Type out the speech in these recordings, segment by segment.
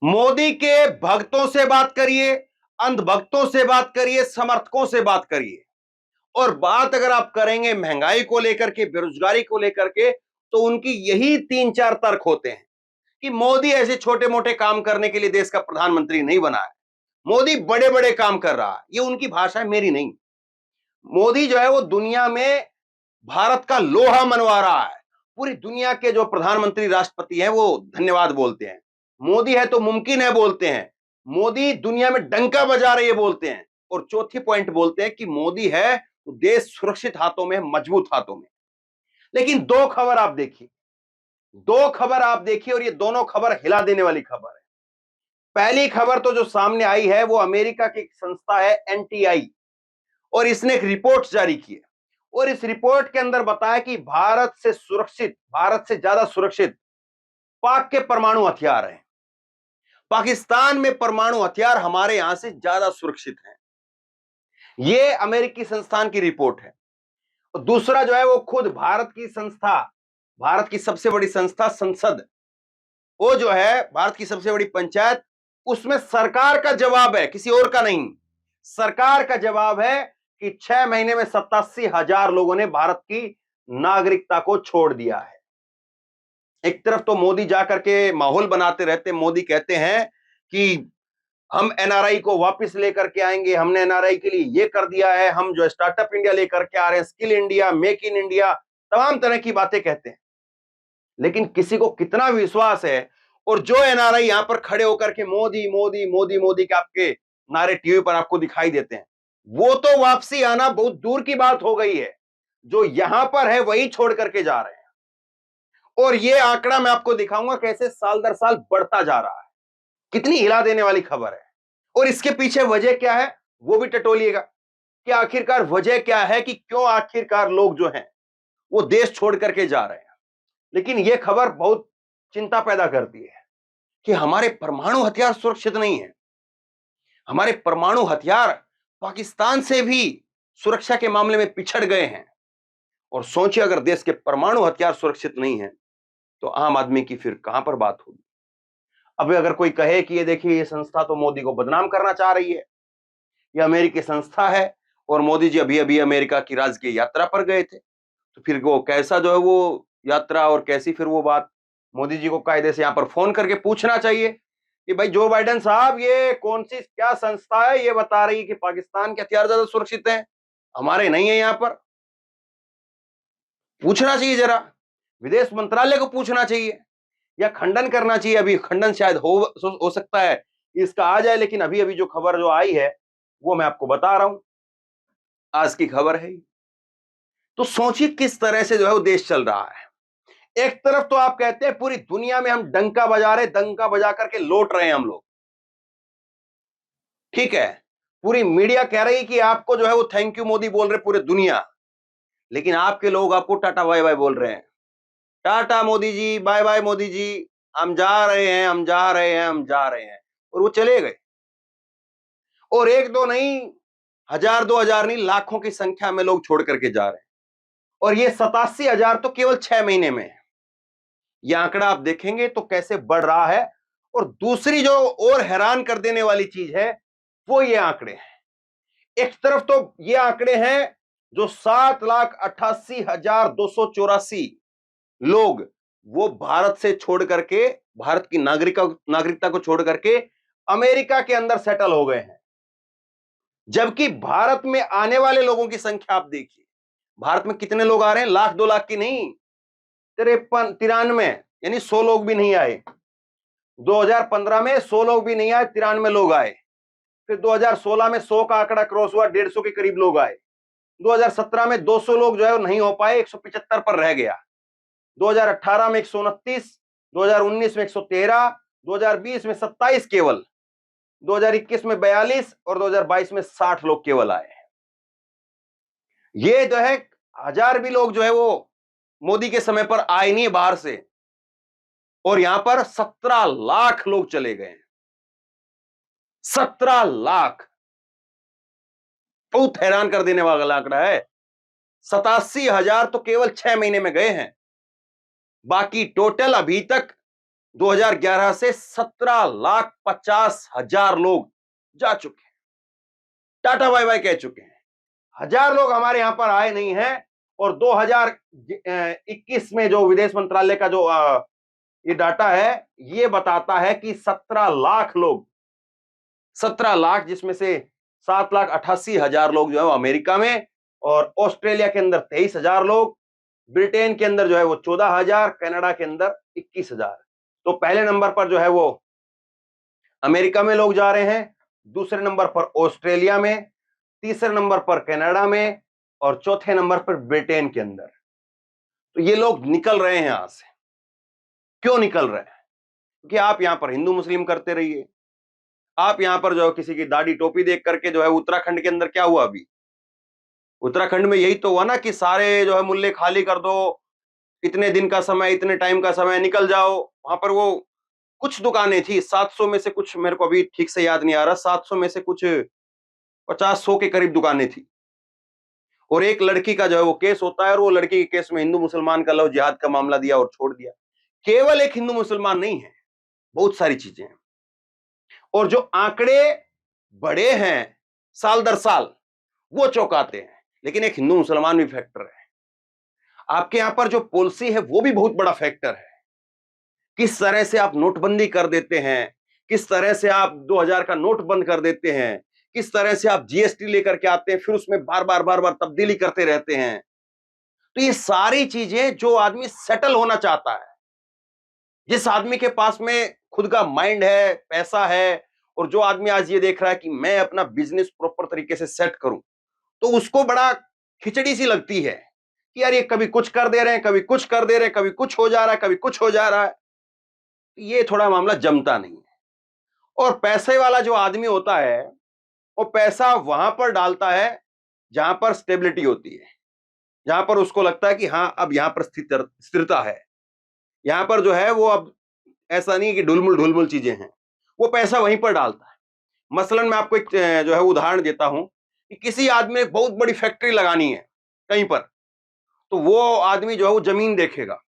मोदी के भक्तों से बात करिए, अंधभक्तों से बात करिए, समर्थकों से बात करिए, और बात अगर आप करेंगे महंगाई को लेकर के, बेरोजगारी को लेकर के, तो उनकी यही तीन चार तर्क होते हैं कि मोदी ऐसे छोटे मोटे काम करने के लिए देश का प्रधानमंत्री नहीं बना है। मोदी बड़े बड़े काम कर रहा है। ये उनकी भाषा है, मेरी नहीं। मोदी जो है वो दुनिया में भारत का लोहा मनवा रहा है। पूरी दुनिया के जो प्रधानमंत्री, राष्ट्रपति हैं, वो धन्यवाद बोलते हैं। मोदी है तो मुमकिन है बोलते हैं। मोदी दुनिया में डंका बजा रहे, बोलते हैं। और चौथी पॉइंट बोलते हैं कि मोदी है तो देश सुरक्षित हाथों में, मजबूत हाथों में। लेकिन दो खबर आप देखिए, और ये दोनों खबर हिला देने वाली खबर है। पहली खबर तो जो सामने आई है वो अमेरिका की एक संस्था है, एनटीआई, और इसने एक रिपोर्ट जारी की है। और इस रिपोर्ट के अंदर बताया कि भारत से ज्यादा सुरक्षित पाक के परमाणु हथियार हैं। पाकिस्तान में परमाणु हथियार हमारे यहां से ज्यादा सुरक्षित हैं। यह अमेरिकी संस्थान की रिपोर्ट है। और दूसरा जो है वो खुद भारत की सबसे बड़ी संस्था संसद, वो जो है भारत की सबसे बड़ी पंचायत, उसमें सरकार का जवाब है, किसी और का नहीं। सरकार का जवाब है कि 6 महीने में 87,000 लोगों ने भारत की नागरिकता को छोड़ दिया है। एक तरफ तो मोदी जाकर के माहौल बनाते रहते, मोदी कहते हैं कि हम एनआरआई को वापस लेकर के आएंगे, हमने एनआरआई के लिए ये कर दिया है, हम जो स्टार्टअप इंडिया लेकर के आ रहे हैं, skill India, make in India, तमाम तरह की बातें कहते हैं। लेकिन किसी को कितना विश्वास है? और जो एनआरआई यहां पर खड़े होकर के मोदी मोदी मोदी मोदी के आपके नारे टीवी पर आपको दिखाई देते हैं, वो तो वापसी आना बहुत दूर की बात हो गई है। जो यहां पर है वही छोड़ करके जा रहे हैं। और ये आंकड़ा मैं आपको दिखाऊंगा कैसे साल दर साल बढ़ता जा रहा है। कितनी हिला देने वाली खबर है। और इसके पीछे वजह क्या है वो भी टटोलिएगा कि आखिरकार वजह क्या है, कि क्यों आखिरकार लोग जो हैं वो देश छोड़ करके जा रहे हैं। लेकिन यह खबर बहुत चिंता पैदा करती है कि हमारे परमाणु हथियार सुरक्षित नहीं है। हमारे परमाणु हथियार पाकिस्तान से भी सुरक्षा के मामले में पिछड़ गए हैं। और सोचिए, अगर देश के परमाणु हथियार सुरक्षित नहीं है तो आम आदमी की फिर कहां पर बात होगी। अब अगर कोई कहे कि ये देखिए, ये संस्था तो मोदी को बदनाम करना चाह रही है, ये अमेरिकी संस्था है, और मोदी जी अभी अभी अमेरिका की राजकीय यात्रा पर गए थे, तो फिर वो कैसा जो है वो यात्रा, और कैसी फिर वो बात। मोदी जी को कायदे से यहां पर फोन करके पूछना चाहिए कि भाई जो बाइडेन साहब, ये कौन सी क्या संस्था है, ये बता रही है कि पाकिस्तान के हथियार ज्यादा सुरक्षित हैं, हमारे नहीं है। यहां पर पूछना चाहिए, जरा विदेश मंत्रालय को पूछना चाहिए, या खंडन करना चाहिए। अभी खंडन शायद हो सकता है इसका आ जाए, लेकिन अभी अभी जो खबर जो आई है वो मैं आपको बता रहा हूं, आज की खबर है। तो सोचिए किस तरह से जो है वो देश चल रहा है। एक तरफ तो आप कहते हैं पूरी दुनिया में हम डंका बजा रहे, डंका बजा करके लौट रहे हैं हम लोग, ठीक है। पूरी मीडिया कह रही है कि आपको जो है वो थैंक यू मोदी बोल रहे पूरे दुनिया, लेकिन आपके लोग आपको टाटा बाय बाय बोल रहे हैं। टाटा मोदी जी, बाय बाय मोदी जी, हम जा रहे हैं, हम जा रहे हैं, हम जा रहे हैं, और वो चले गए। और एक दो नहीं, 1,000 2,000 नहीं, लाखों की संख्या में लोग छोड़ करके जा रहे हैं। और ये 87,000 तो केवल 6 महीने में है। ये आंकड़ा आप देखेंगे तो कैसे बढ़ रहा है। और दूसरी जो और हैरान कर देने वाली चीज है वो ये आंकड़े हैं। एक तरफ तो ये आंकड़े हैं जो 7,88,284 लोग वो भारत से छोड़ करके, भारत की नागरिकता को छोड़ करके अमेरिका के अंदर सेटल हो गए हैं। जबकि भारत में आने वाले लोगों की संख्या आप देखिए, भारत में कितने लोग आ रहे हैं, लाख 2 लाख की नहीं, 93 यानी 100 लोग भी नहीं आए। 2015 में 100 लोग भी नहीं आए, 93 लोग आए। फिर 2016 में 100 का आंकड़ा क्रॉस हुआ, 150 के करीब लोग आए। 2017 में 200 लोग जो है नहीं हो पाए, 175 पर रह गया। 2018 में 129, 2019 में 113, 2020 में 27 केवल, 2021 में 42 और 2022 में 60 लोग केवल आए। ये जो है 1,000 भी लोग जो है वो मोदी के समय पर आए नहीं बाहर से, और यहां पर 17 लाख लोग चले गए। 17 लाख, बहुत हैरान कर देने वाला आंकड़ा है। 87,000 तो केवल 6 महीने में गए हैं। बाकी टोटल अभी तक 2011 से 17,50,000 लोग जा चुके हैं, टाटा बाय बाय कह चुके हैं। 1,000 लोग हमारे यहां पर आए नहीं हैं। और 2021 में जो विदेश मंत्रालय का जो ये डाटा है, ये बताता है कि 17 लाख लोग, 17 लाख, जिसमें से 7,88,000 लोग जो है अमेरिका में, और ऑस्ट्रेलिया के अंदर 23,000 लोग, ब्रिटेन के अंदर जो है वो 14,000, कनाडा के अंदर 21,000। तो पहले नंबर पर जो है वो अमेरिका में लोग जा रहे हैं, दूसरे नंबर पर ऑस्ट्रेलिया में, तीसरे नंबर पर कनाडा में, और चौथे नंबर पर ब्रिटेन के अंदर। तो ये लोग निकल रहे हैं यहां से। क्यों निकल रहे हैं? क्योंकि आप यहां पर हिंदू मुस्लिम करते रहिए। आप यहां पर जो है किसी की दाढ़ी टोपी देख करके जो है, उत्तराखंड के अंदर क्या हुआ अभी? उत्तराखंड में यही तो हुआ ना कि सारे जो है मुल्ले खाली कर दो, इतने दिन का समय, इतने टाइम का समय, निकल जाओ। वहां पर वो कुछ दुकानें थी, 700 में से कुछ, मेरे को अभी ठीक से याद नहीं आ रहा, 700 में से कुछ 50-100 के करीब दुकानें थी। और एक लड़की का जो है वो केस होता है, और वो लड़की के केस में हिंदू मुसलमान का लव जिहाद का मामला दिया और छोड़ दिया। केवल एक हिंदू मुसलमान नहीं है, बहुत सारी चीजें हैं। और जो आंकड़े बड़े हैं साल दर साल, वो चौंकाते हैं। लेकिन एक हिंदू मुसलमान भी फैक्टर है। आपके यहां पर जो पॉलिसी है वो भी बहुत बड़ा फैक्टर है। किस तरह से आप नोटबंदी कर देते हैं, किस तरह से आप 2000 का नोट बंद कर देते हैं, किस तरह से आप जीएसटी लेकर के आते हैं, फिर उसमें बार बार तब्दीली करते रहते हैं। तो ये सारी चीजें, जो आदमी सेटल होना चाहता है, जिस आदमी के पास में खुद का माइंड है, पैसा है, और जो आदमी आज ये देख रहा है कि मैं अपना बिजनेस प्रॉपर तरीके से सेट करूं, तो उसको बड़ा खिचड़ी सी लगती है कि यार ये कभी कुछ कर दे रहे हैं, कभी कुछ कर दे रहे हैं, कभी कुछ हो जा रहा है, कभी कुछ हो जा रहा है। ये थोड़ा मामला जमता नहीं है। और पैसे वाला जो आदमी होता है, वो पैसा वहां पर डालता है जहां पर स्टेबिलिटी होती है, जहां पर उसको लगता है कि हाँ, अब यहां पर स्थिरता है। यहां पर जो है वो अब ऐसा नहीं कि ढुलमुल ढुलमुल चीजें हैं, वो पैसा वहीं पर डालता है। मसलन मैं आपको एक जो है उदाहरण देता हूं कि किसी आदमी ने बहुत बड़ी फैक्ट्री लगानी है कहीं पर, तो वो आदमी जो है वो जमीन देखेगा।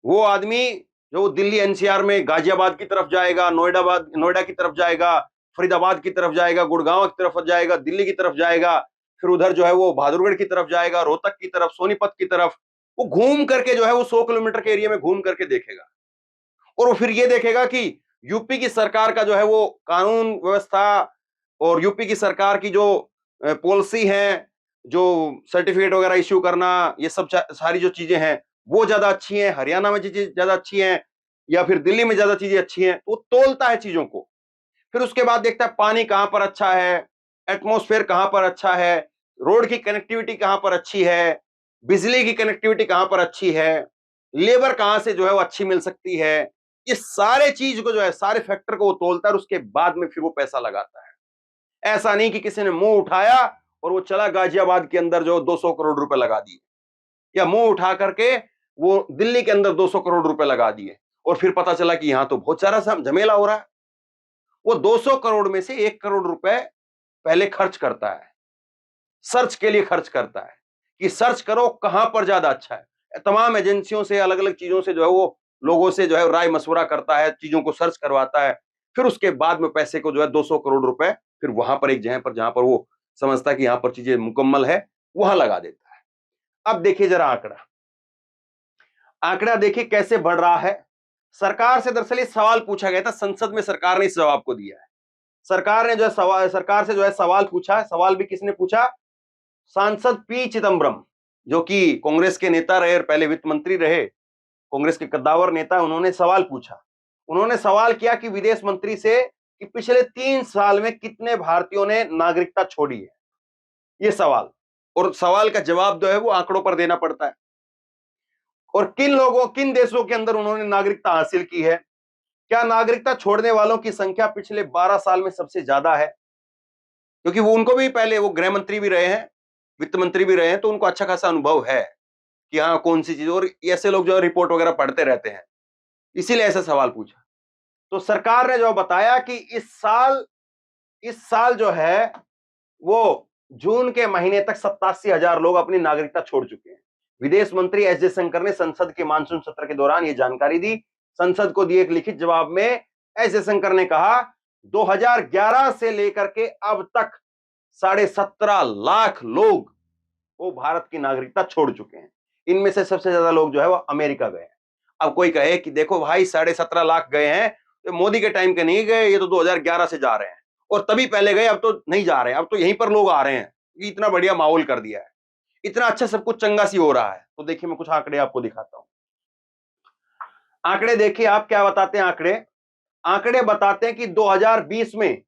वो आदमी जो दिल्ली एनसीआर में गाजियाबाद की तरफ जाएगा, नोएडा की तरफ जाएगा, फरीदाबाद की तरफ जाएगा, गुड़गांव की तरफ जाएगा, दिल्ली की तरफ जाएगा, फिर उधर जो है वो बहादुरगढ़ की तरफ जाएगा, रोहतक की तरफ, सोनीपत की तरफ। वो घूम करके जो है वो 100 किलोमीटर के एरिया में घूम करके देखेगा। और वो फिर ये देखेगा कि यूपी की सरकार का जो है वो कानून व्यवस्था, और यूपी की सरकार की जो पॉलिसी है, जो सर्टिफिकेट वगैरह इश्यू करना, ये सब सारी जो चीजें हैं वो ज्यादा अच्छी हैं, हरियाणा में चीजें ज्यादा अच्छी हैं, या फिर दिल्ली में ज्यादा चीजें अच्छी हैं। वो तोलता है चीजों को। फिर उसके बाद देखता है पानी कहां पर अच्छा है, एटमॉस्फेयर कहां पर अच्छा है, रोड की कनेक्टिविटी कहां पर अच्छी है, बिजली की कनेक्टिविटी कहां पर अच्छी है, लेबर कहां से जो है वो अच्छी मिल सकती है। ये सारे चीज को जो है, सारे फैक्टर को वो तोलता है, और उसके बाद में फिर वो पैसा लगाता है। ऐसा नहीं कि किसी ने मुंह उठाया और वो चला गाजियाबाद के अंदर जो 200 करोड़ रुपए लगा दिए, या मुंह उठा करके वो दिल्ली के अंदर 200 करोड़ रुपए लगा दिए, और फिर पता चला कि यहां तो बहुत सारा झमेला हो रहा है। वो 200 करोड़ में से 1 करोड़ रुपए पहले खर्च करता है, सर्च के लिए खर्च करता है कि सर्च करो कहां पर ज्यादा अच्छा है। तमाम एजेंसियों से, अलग अलग चीजों से जो है वो लोगों से जो है राय मशवरा करता है, चीजों को सर्च करवाता है। फिर उसके बाद में पैसे को जो है 200 करोड़ रुपए फिर वहां पर एक जहां पर वो समझता है कि यहां पर चीजें मुकम्मल है, वहां लगा देता है। अब देखिए जरा आंकड़ा, आंकड़ा देखिए कैसे बढ़ रहा है। सरकार से दरअसल सवाल पूछा गया था, संसद में सरकार ने इस जवाब को दिया है। सरकार ने जो है सरकार से जो है सवाल पूछा। सवाल भी किसने पूछा? सांसद पी चिदम्बरम, जो कि कांग्रेस के नेता रहे और पहले वित्त मंत्री रहे, कांग्रेस के कद्दावर नेता। उन्होंने सवाल पूछा। उन्होंने सवाल किया कि विदेश मंत्री से कि पिछले 3 साल में कितने भारतीयों ने नागरिकता छोड़ी है, ये सवाल। और सवाल का जवाब जो है वो आंकड़ों पर देना पड़ता है। और किन देशों के अंदर उन्होंने नागरिकता हासिल की है। क्या नागरिकता छोड़ने वालों की संख्या पिछले 12 साल में सबसे ज्यादा है? क्योंकि वो उनको भी पहले वो गृह मंत्री भी रहे हैं, वित्त मंत्री भी रहे हैं, तो उनको अच्छा खासा अनुभव है कि हाँ कौन सी चीज। और ऐसे लोग जो है रिपोर्ट वगैरह पढ़ते रहते हैं, इसीलिए ऐसा सवाल पूछा। तो सरकार ने जो बताया कि इस साल जो है वो जून के महीने तक 87,000 लोग अपनी नागरिकता छोड़ चुके हैं। विदेश मंत्री एस जयशंकर ने संसद के मानसून सत्र के दौरान ये जानकारी दी। संसद को दिए एक लिखित जवाब में एस जयशंकर ने कहा 2011 से लेकर के अब तक 17.5 लाख लोग वो भारत की नागरिकता छोड़ चुके हैं। इनमें से सबसे ज्यादा लोग जो है वो अमेरिका गए हैं। अब कोई कहे कि देखो भाई 17.5 लाख गए हैं, तो मोदी के टाइम के नहीं गए, ये तो 2011 से जा रहे हैं और तभी पहले गए, अब तो नहीं जा रहे हैं, अब तो यहीं पर लोग आ रहे हैं। इतना बढ़िया माहौल कर दिया है, इतना अच्छा सब कुछ चंगा सी हो रहा है। तो देखिए मैं कुछ आंकड़े आपको दिखाता हूं। आंकड़े देखिए आप क्या बताते हैं। आंकड़े बताते हैं कि 2020 में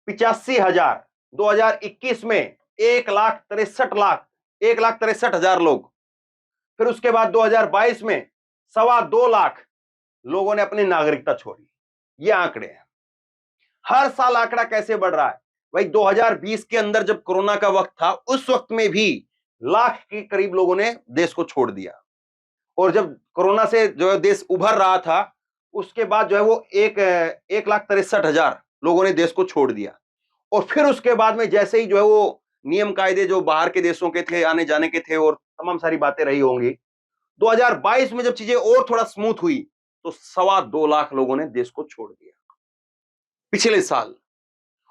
85,000, 2021 में 1,63,000 लोग, फिर उसके बाद 2022 में 2.25 लाख लोगों ने अपनी नागरिकता छोड़ी। ये आंकड़े हैं। हर साल आंकड़ा कैसे बढ़ रहा है भाई। 2020 के अंदर जब कोरोना का वक्त था, उस वक्त में भी लाख के करीब लोगों ने देश को छोड़ दिया, और जब कोरोना से जो है देश उभर रहा था, उसके बाद जो है वो 1,63,000 लोगों ने देश को छोड़ दिया। और फिर उसके बाद में जैसे ही जो है वो नियम कायदे जो बाहर के देशों के थे, आने जाने के थे, और तमाम सारी बातें रही होंगी, 2022 में जब चीजें और थोड़ा स्मूथ हुई तो 2.25 लाख लोगों ने देश को छोड़ दिया पिछले साल।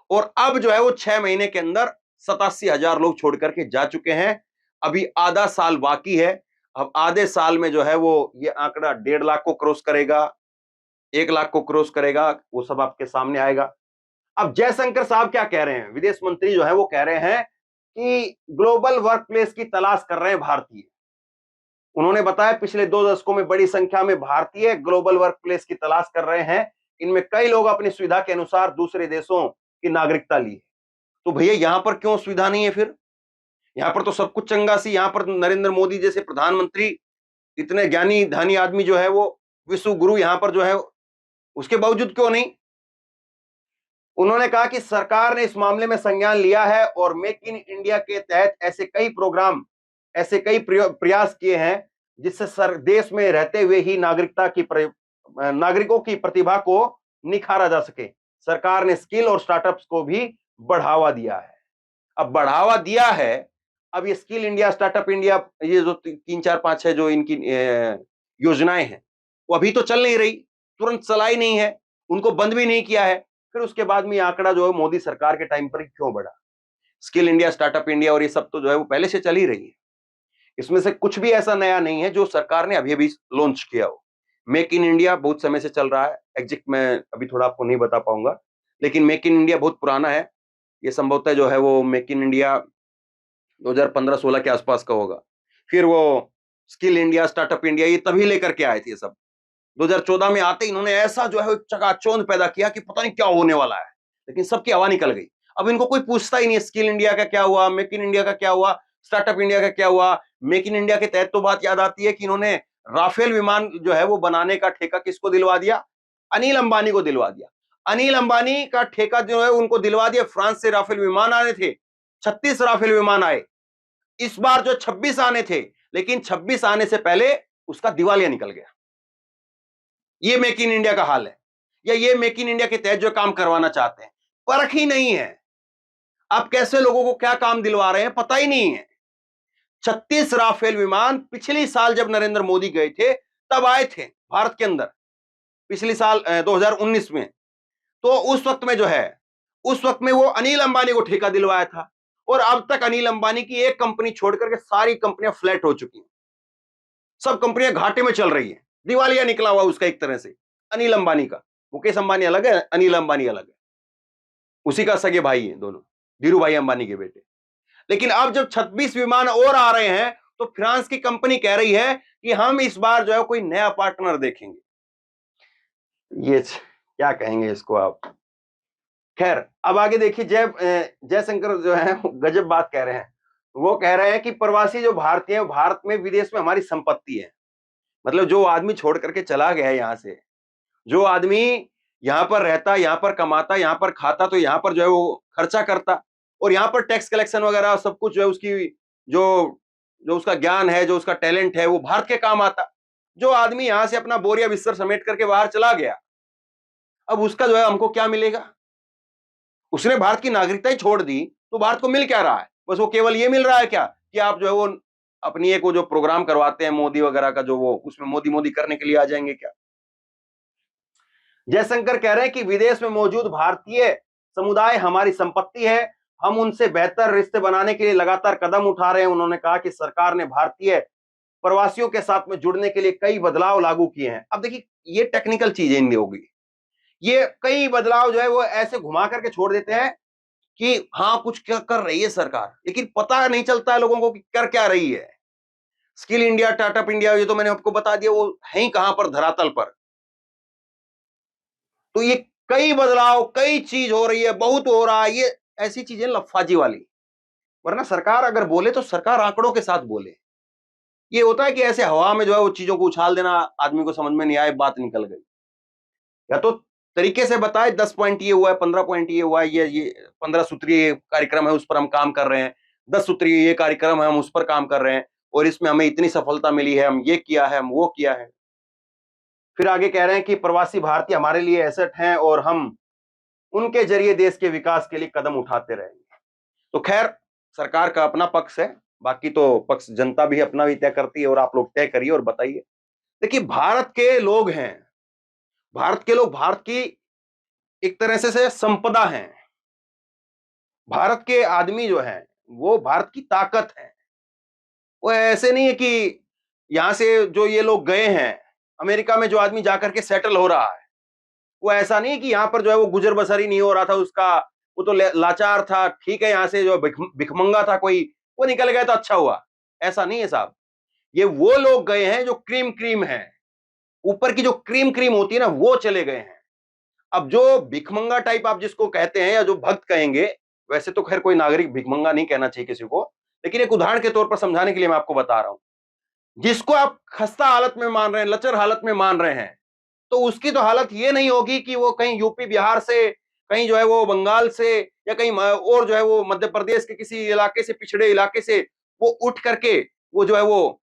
और अब जो है वो 6 महीने के अंदर 87,000 लोग छोड़ करके जा चुके हैं। अभी आधा साल बाकी है। अब आधे साल में जो है वो ये आंकड़ा 1.5 लाख को क्रॉस करेगा, 1 लाख को क्रॉस करेगा, वो सब आपके सामने आएगा। अब जयशंकर साहब क्या कह रहे हैं, विदेश मंत्री जो है वो कह रहे हैं कि ग्लोबल वर्क प्लेस की तलाश कर रहे हैं भारतीय। उन्होंने बताया पिछले 2 दशकों में बड़ी संख्या में भारतीय ग्लोबल वर्क प्लेस की तलाश कर रहे हैं। इनमें कई लोग अपनी सुविधा के अनुसार दूसरे देशों की नागरिकता ली है। तो भैया यहां पर क्यों सुविधा नहीं है फिर? यहां पर तो सब कुछ चंगा सी, यहां पर नरेंद्र मोदी जैसे प्रधानमंत्री, इतने ज्ञानी धानी आदमी जो है वो विश्व गुरु, यहां पर जो है उसके बावजूद क्यों नहीं? उन्होंने कहा कि सरकार ने इस मामले में संज्ञान लिया है और मेक इन इंडिया के तहत ऐसे कई प्रोग्राम, ऐसे कई प्रयास किए हैं जिससे देश में रहते हुए ही नागरिकों की प्रतिभा को निखारा जा सके। सरकार ने स्किल और स्टार्टअप्स को भी बढ़ावा दिया है। अब बढ़ावा दिया है, अब ये स्किल इंडिया, स्टार्टअप इंडिया, ये जो 3, 4, 5, 6 जो इनकी योजनाएं हैं, वो अभी तो चल नहीं रही, तुरंत चलाई नहीं है, उनको बंद भी नहीं किया है। फिर उसके बाद में आंकड़ा जो है मोदी सरकार के टाइम पर ही क्यों बढ़ा? स्किल इंडिया, स्टार्टअप इंडिया और ये सब तो जो है वो पहले से चल ही रही है। इसमें से कुछ भी ऐसा नया नहीं है जो सरकार ने अभी अभी लॉन्च किया हो। मेक इन इंडिया बहुत समय से चल रहा है, एग्जैक्ट मैं अभी थोड़ा आपको नहीं बता पाऊंगा, लेकिन मेक इन इंडिया बहुत पुराना है। ये संभवतः जो है वो मेक इन इंडिया 2015-16 के आसपास का होगा। फिर वो स्किल इंडिया, स्टार्टअप इंडिया, ये तभी लेकर के आए थे ये सब। 2014 में आते इन्होंने ऐसा जो है एक चकाचौंध पैदा किया कि पता नहीं क्या होने वाला है, लेकिन सबकी हवा निकल गई। अब इनको कोई पूछता ही नहीं स्किल इंडिया का क्या हुआ, मेक इन इंडिया का क्या हुआ, स्टार्टअप इंडिया का क्या हुआ। मेक इन इंडिया के तहत तो बात याद आती है कि इन्होंने राफेल विमान जो है वो बनाने का ठेका किसको दिलवा दिया? अनिल अंबानी को दिलवा दिया। अनिल अंबानी का ठेका जो है उनको दिलवा दिया। फ्रांस से राफेल विमान आने थे, 36 राफेल विमान आए। इस बार जो 26 आने थे, लेकिन 26 आने से पहले उसका दिवालिया निकल गया। ये मेक इन इंडिया का हाल है, या ये मेक इन इंडिया के तहत जो काम करवाना चाहते हैं, परख ही नहीं है। आप कैसे लोगों को क्या काम दिलवा रहे हैं पता ही नहीं है। 36 राफेल विमान पिछली साल जब नरेंद्र मोदी गए थे तब आए थे भारत के अंदर, पिछली साल 2019 में। तो उस वक्त में जो है, उस वक्त में वो अनिल अंबानी को ठेका दिलवाया था, और अब तक अनिल अंबानी की एक कंपनी छोड़ करके सारी कंपनियां फ्लैट हो चुकी हैं। सब कंपनियां घाटे में चल रही हैं, दिवालिया निकला हुआ उसका एक तरह से। अनिल अंबानी का, मुकेश अंबानी अलग है, अनिल अंबानी अलग है, उसी का सगे भाई हैं दोनों, धीरू भाई अंबानी के बेटे। लेकिन अब जब 26 विमान और आ रहे हैं तो फ्रांस की कंपनी कह रही है कि हम इस बार जो है कोई नया पार्टनर देखेंगे। ये क्या कहेंगे इसको आप। खैर अब आगे देखिए, जयशंकर जो है गजब बात कह रहे हैं। वो कह रहे हैं कि प्रवासी जो भारतीय हैं भारत में, विदेश में हमारी संपत्ति है। मतलब जो आदमी छोड़ करके चला गया है यहां से, जो आदमी यहां पर रहता, यहां पर कमाता, यहां पर खाता, तो यहां पर जो है वो खर्चा करता, और यहां पर टैक्स कलेक्शन वगैरह सब कुछ जो है उसकी जो जो उसका ज्ञान है, जो उसका टैलेंट है, वो भारत के काम आता। जो आदमी यहां से अपना बोरिया बिस्तर समेट करके बाहर चला गया, अब उसका जो है हमको क्या मिलेगा? उसने भारत की नागरिकता ही छोड़ दी, तो भारत को मिल क्या रहा है? बस वो केवल ये मिल रहा है क्या कि आप जो है वो अपनी एक वो जो प्रोग्राम करवाते हैं मोदी वगैरह का, जो वो उसमें मोदी मोदी करने के लिए आ जाएंगे क्या? जयशंकर कह रहे हैं कि विदेश में मौजूद भारतीय समुदाय हमारी संपत्ति है, हम उनसे बेहतर रिश्ते बनाने के लिए लगातार कदम उठा रहे हैं। उन्होंने कहा कि सरकार ने भारतीय प्रवासियों के साथ में जुड़ने के लिए कई बदलाव लागू किए हैं। अब देखिए, ये टेक्निकल चीजें इनकी होगी, ये कई बदलाव जो है वो ऐसे घुमा करके छोड़ देते हैं कि हाँ कुछ क्या कर रही है सरकार, लेकिन पता नहीं चलता है लोगों को कि कर क्या रही है। स्किल इंडिया, स्टार्टअप इंडिया, ये तो मैंने आपको बता दिया, वो है ही कहां पर, धरातल पर। तो ये कई बदलाव, कई चीज हो रही है, बहुत हो रहा है, ये ऐसी चीजें लफाजी वाली। वरना सरकार अगर बोले तो सरकार आंकड़ों के साथ बोले। ये होता है कि ऐसे हवा में जो है वो चीजों को उछाल देना, आदमी को समझ में नहीं आए, बात निकल गई। या तो तरीके से बताए 10 पॉइंट ये हुआ है, 15 पॉइंट ये हुआ है, ये 15 सूत्रीय कार्यक्रम है, उस पर हम काम कर रहे हैं, 10 सूत्रीय ये कार्यक्रम है, हम उस पर काम कर रहे हैं, और इसमें हमें इतनी सफलता मिली है, हम ये किया है, हम वो किया है। फिर आगे कह रहे हैं कि प्रवासी भारतीय हमारे लिए एसेट हैं और हम उनके जरिए देश के विकास के लिए कदम उठाते रहेंगे। तो खैर, सरकार का अपना पक्ष है, बाकी तो पक्ष जनता भी अपना भी तय करती है, और आप लोग तय करिए और बताइए। देखिए, भारत के लोग हैं, भारत के लोग भारत की एक तरह से संपदा हैं। भारत के आदमी जो हैं वो भारत की ताकत है। वो ऐसे नहीं है कि यहां से जो ये लोग गए हैं, अमेरिका में जो आदमी जाकर के सेटल हो रहा है, वो ऐसा नहीं है कि यहां पर जो है वो गुजर बसर ही नहीं हो रहा था उसका, वो तो लाचार था, ठीक है, यहां से जो भिखमंगा था कोई, वो निकल गया तो अच्छा हुआ। ऐसा नहीं है साहब, ये वो लोग गए हैं जो क्रीम क्रीम है, ऊपर की जो क्रीम क्रीम होती है ना, वो चले गए हैं। अब जो भिखमंगा टाइप आप जिसको कहते हैं, या जो भक्त कहेंगे, वैसे तो खैर कोई नागरिक भिखमंगा नहीं कहना चाहिए किसी को, लेकिन एक उदाहरण के तौर पर समझाने के लिए मैं आपको बता रहा हूं। जिसको आप खस्ता हालत में मान रहे हैं, लचर हालत में मान रहे हैं, तो उसकी तो हालत ये नहीं होगी कि वो कहीं यूपी बिहार से, कहीं जो है वो बंगाल से, या कहीं और जो है वो मध्य प्रदेश के किसी इलाके से, पिछड़े इलाके से वो उठ करके वो जो है वो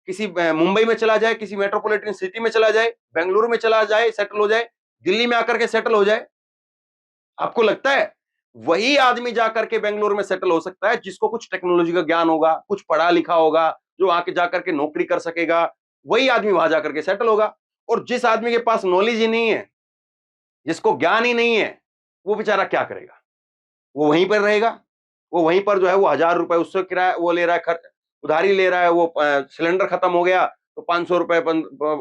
किसी मुंबई में चला जाए, किसी मेट्रोपॉलिटन सिटी में चला जाए, बेंगलुरु में चला जाए, सेटल हो जाए, दिल्ली में आकर के सेटल हो जाए। आपको लगता है वही आदमी जाकर के बेंगलुरु में सेटल हो सकता है जिसको कुछ टेक्नोलॉजी का ज्ञान होगा, कुछ पढ़ा लिखा होगा, जो वहां के जाकर के नौकरी कर सकेगा, वही आदमी वहां जाकर के सेटल होगा। और जिस आदमी के पास नॉलेज ही नहीं है, जिसको ज्ञान ही नहीं है, वो बेचारा क्या करेगा? वो वहीं पर रहेगा, वो वहीं पर जो है वो 1000 रुपए उससे किराया वो ले रहा है, खर्च उधारी ले रहा है, वो सिलेंडर खत्म हो गया तो 500 रुपए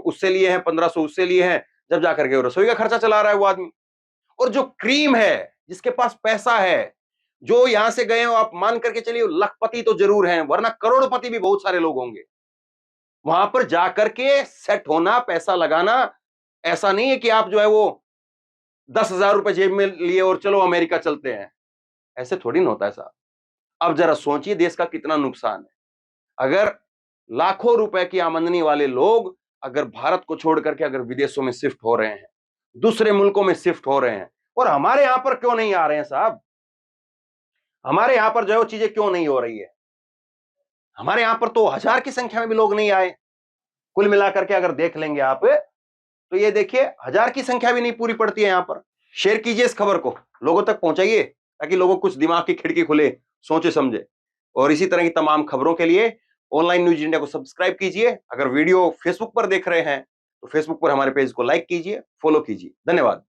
उससे लिए हैं, 1500 उससे लिए हैं, जब जाकर के वो रसोई का खर्चा चला रहा है वो आदमी। और जो क्रीम है, जिसके पास पैसा है, जो यहां से गए हो, आप मान करके चलिए लखपति तो जरूर हैं, वरना करोड़पति भी बहुत सारे लोग होंगे। वहां पर जाकर के सेट होना, पैसा लगाना, ऐसा नहीं है कि आप जो है वो 10,000 रुपए जेब में लिए और चलो अमेरिका चलते हैं, ऐसे थोड़ी ना होता है साहब। अब जरा सोचिए देश का कितना नुकसान है। अगर लाखों रुपए की आमदनी वाले लोग अगर भारत को छोड़ करके अगर विदेशों में शिफ्ट हो रहे हैं, दूसरे मुल्कों में शिफ्ट हो रहे हैं, और हमारे यहां पर क्यों नहीं आ रहे हैं साहब? हमारे यहां पर जो है वो चीजें क्यों नहीं हो रही है? हमारे यहां पर तो 1000 की संख्या में भी लोग नहीं आए। कुल मिलाकर के अगर देख लेंगे आप, तो ये देखिए 1000 की संख्या भी नहीं पूरी पड़ती है यहां पर। शेयर कीजिए इस खबर को, लोगों तक पहुंचाइए, ताकि लोगों को कुछ दिमाग की खिड़की खुले, सोचे समझे। और इसी तरह की तमाम खबरों के लिए ऑनलाइन न्यूज इंडिया को सब्सक्राइब कीजिए। अगर वीडियो फेसबुक पर देख रहे हैं तो फेसबुक पर हमारे पेज को लाइक कीजिए, फॉलो कीजिए। धन्यवाद।